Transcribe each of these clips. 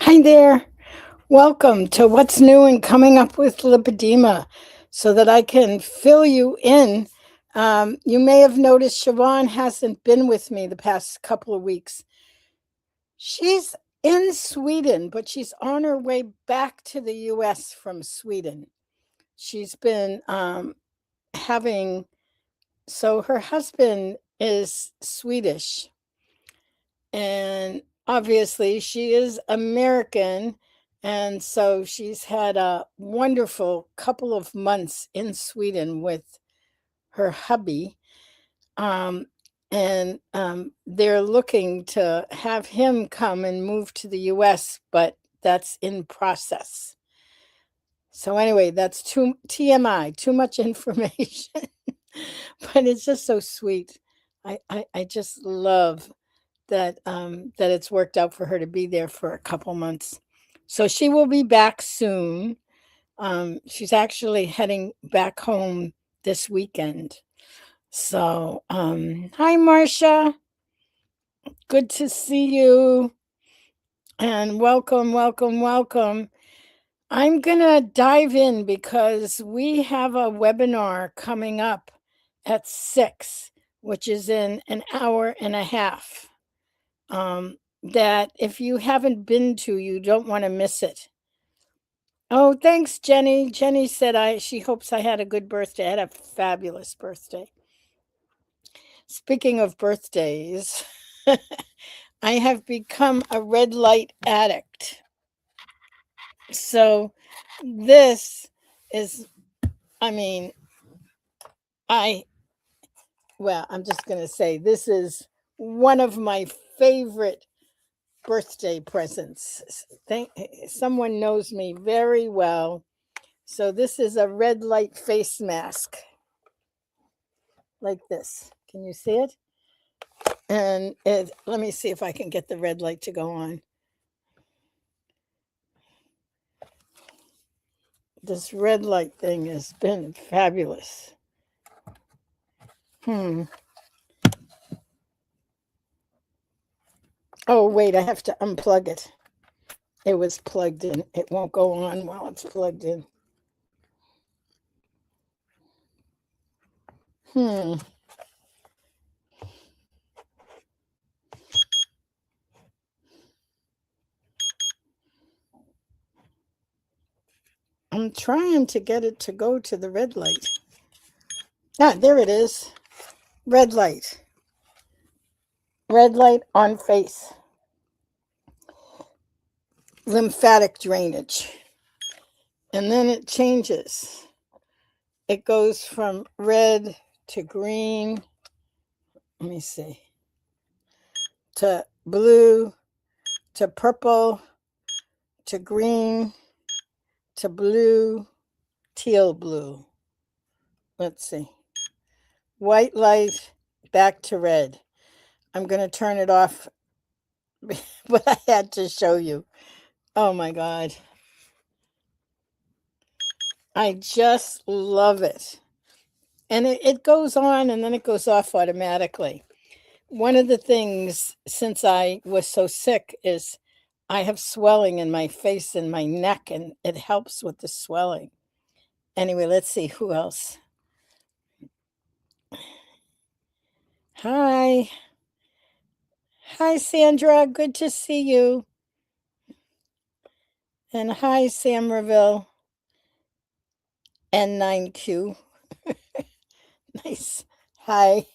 Hi there. Welcome to What's New and Coming Up with Lipedema so that I can fill you in. You may have noticed Siobhan hasn't been with me the past couple of weeks. She's in Sweden, but she's on her way back to the US from Sweden. She's been having, so her husband is Swedish, and obviously she is American. And so she's had a wonderful couple of months in Sweden with her hubby. Um, and they're looking to have him come and move to the US, but that's in process. So, anyway, that's too TMI, too much information, but it's just so sweet. I just love that it's worked out for her to be there for a couple months. So she will be back soon. She's actually heading back home this weekend. So, hi, Marcia. Good to see you. And welcome, welcome, welcome. I'm going to dive in because we have a webinar coming up at 6, which is in an hour and a half. That if you haven't been to, you don't want to miss it. Oh, thanks, Jenny. Jenny said she hopes I had a good birthday. I had a fabulous birthday. Speaking of birthdays, I have become a red light addict. So this is, I mean, I'm just going to say this is one of my favorite birthday presents. Someone knows me very well. So this is a red light face mask like this. Can you see it? And let me see if I can get the red light to go on. This red light thing has been fabulous. Oh, wait, I have to unplug it. It was plugged in. It won't go on while it's plugged in. I'm trying to get it to go to the red light. Ah, there it is. Red light. Red light on face. Lymphatic drainage. And then it changes. It goes from red to green. Let me see. To blue, to purple, to green, to blue, teal blue. Let's see. White light, back to red. I'm going to turn it off, but I had to show you. Oh my God. I just love it. And it goes on and then it goes off automatically. One of the things since I was so sick is I have swelling in my face and my neck, and it helps with the swelling. Anyway, let's see who else. Hi. Hi, Sandra. Good to see you. And hi, Sam Reville. N9Q. Nice. Hi.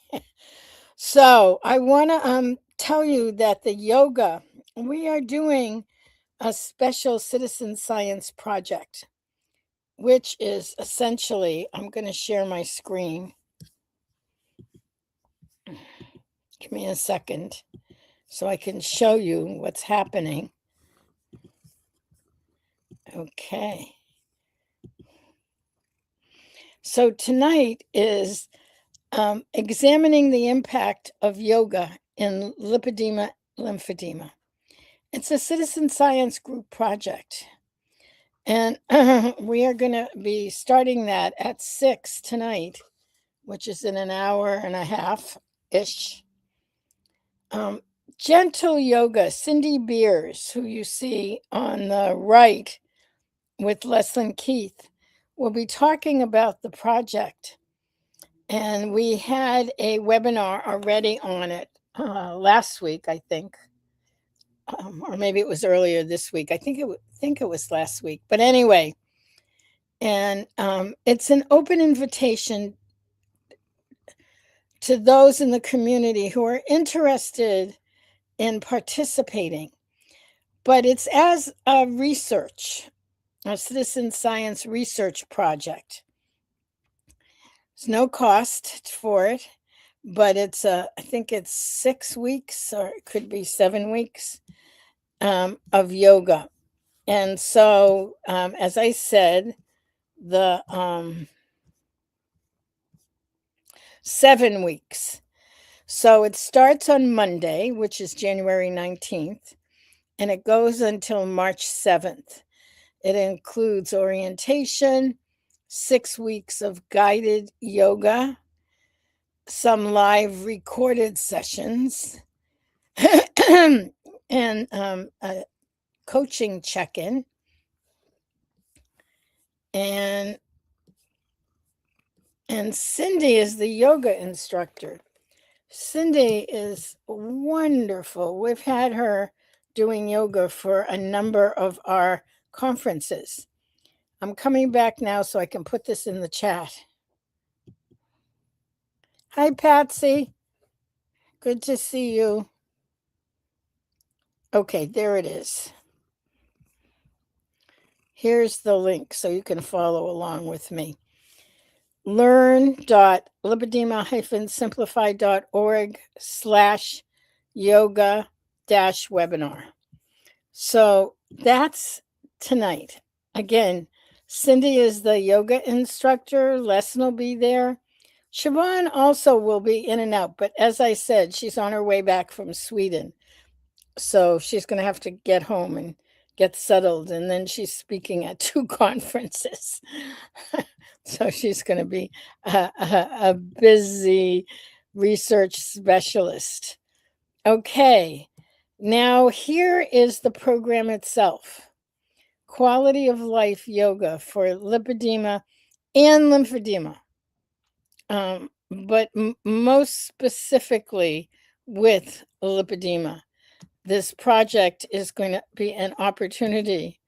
So I want to tell you that the yoga, we are doing a special citizen science project, which is essentially, I'm going to share my screen. Give me a second so I can show you what's happening. Okay. So tonight is examining the impact of yoga in lipedema, lymphedema. It's a citizen science group project. And we are going to be starting that at 6 tonight, which is in an hour and a half-ish. Gentle Yoga, Cindy Beers, who you see on the right with Leslyn Keith, will be talking about the project. And we had a webinar already on it last week, I think. Or maybe it was earlier this week. I think it was last week. But anyway, and it's an open invitation to those in the community who are interested in participating. But it's as a citizen science research project. There's no cost for it, but I think it's 6 weeks, or it could be 7 weeks of yoga. And so, as I said, the 7 weeks. So it starts on Monday, which is January 19th, and it goes until March 7th. It includes orientation, 6 weeks of guided yoga, some live recorded sessions, and a coaching check-in. And Cindy is the yoga instructor. Cindy is wonderful. We've had her doing yoga for a number of our conferences. I'm coming back now so I can put this in the chat. Hi, Patsy. Good to see you. Okay, there it is. Here's the link so you can follow along with me. learn.lipedema-simplified.org/yoga-webinar. So that's tonight. Again, Cindy is the yoga instructor. Lesson will be there. Siobhan also will be in and out, but as I said, she's on her way back from Sweden. So she's going to have to get home and get settled. And then she's speaking at 2 conferences. So she's going to be a busy research specialist. Okay, now here is the program itself. Quality of life yoga for lipedema and lymphedema. But most specifically with lipedema. This project is going to be an opportunity.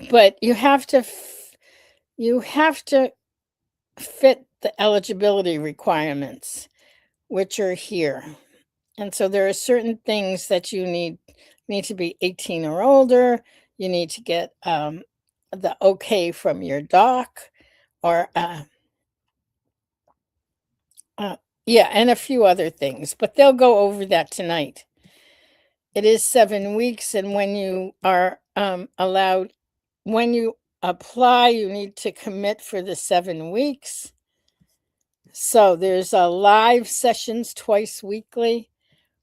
But you have to fit the eligibility requirements, which are here. And so there are certain things that you need to be 18 or older. You need to get the okay from your doc, or and a few other things, but they'll go over that tonight. It is 7 weeks, and when you are when you apply, you need to commit for the 7 weeks. So there's live sessions twice weekly.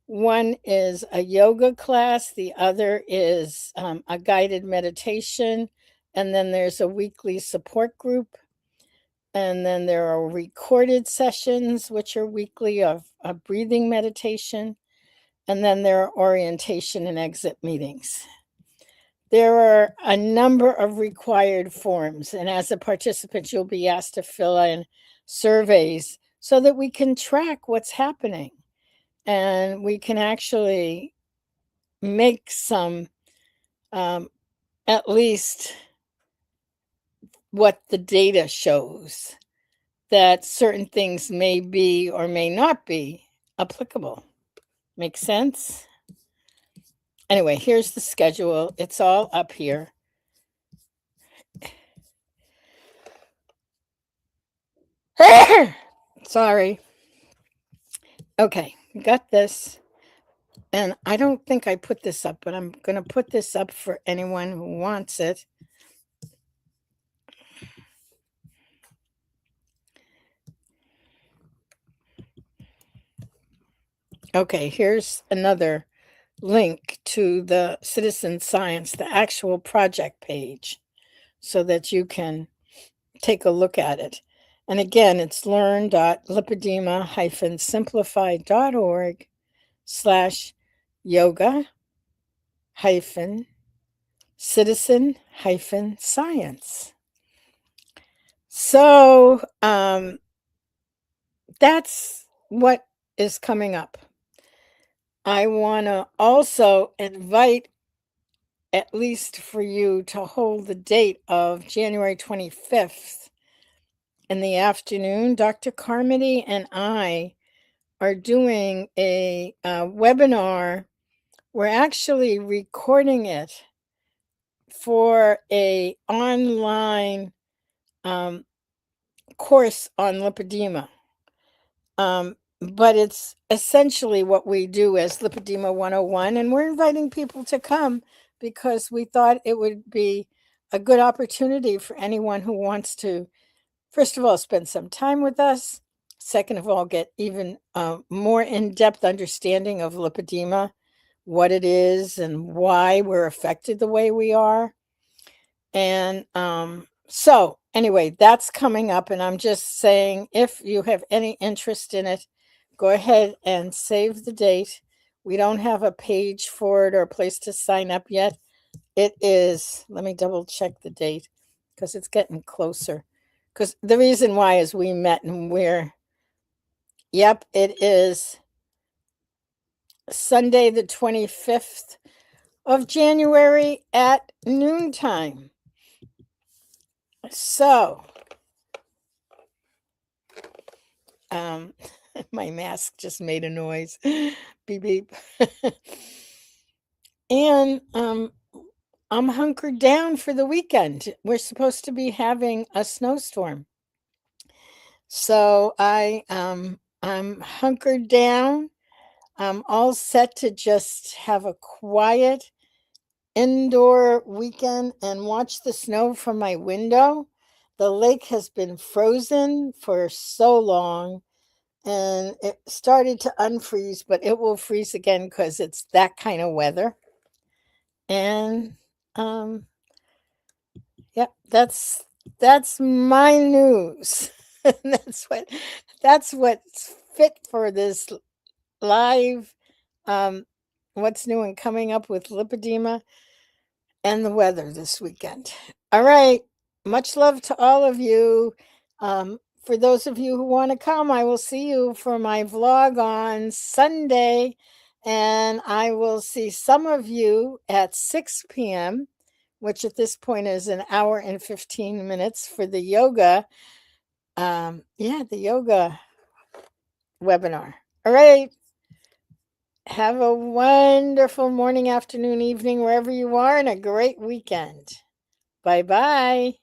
One is a yoga class, the other is a guided meditation, and then there's a weekly support group. And then there are recorded sessions, which are weekly, of a breathing meditation. And then there are orientation and exit meetings. There are a number of required forms, and as a participant, you'll be asked to fill in surveys so that we can track what's happening, and we can actually make some, at least what the data shows, that certain things may be or may not be applicable. Make sense? Anyway, here's the schedule. It's all up here. Sorry. Okay, got this. And I don't think I put this up, but I'm going to put this up for anyone who wants it. Okay, here's another link to the citizen science, the actual project page, so that you can take a look at it. And again, it's learn.lipedema-simplified.org/yoga-citizen-science. So that's what is coming up. I want to also invite, at least for you, to hold the date of January 25th in the afternoon. Dr. Carmody and I are doing a webinar. We're actually recording it for a online course on lipedema. But it's essentially what we do as Lipedema 101, and we're inviting people to come because we thought it would be a good opportunity for anyone who wants to, first of all, spend some time with us. Second of all, get even more in-depth understanding of lipedema, what it is and why we're affected the way we are. And so anyway, that's coming up, and I'm just saying, if you have any interest in it, go ahead and save the date. We don't have a page for it or a place to sign up yet. It is, let me double check the date because it's getting closer. Because the reason why is we met and it is Sunday the 25th of January at noontime. So, my mask just made a noise. Beep, beep. And I'm hunkered down for the weekend. We're supposed to be having a snowstorm. So I'm hunkered down. I'm all set to just have a quiet indoor weekend and watch the snow from my window. The lake has been frozen for so long, and it started to unfreeze, but it will freeze again because it's that kind of weather. And yeah, that's my news. That's what's fit for this live what's new and coming up with lipedema and the weather this weekend. All right. Much love to all of you. For those of you who want to come, I will see you for my vlog on Sunday. And I will see some of you at 6 p.m., which at this point is an hour and 15 minutes for the yoga. The yoga webinar. All right. Have a wonderful morning, afternoon, evening, wherever you are, and a great weekend. Bye-bye.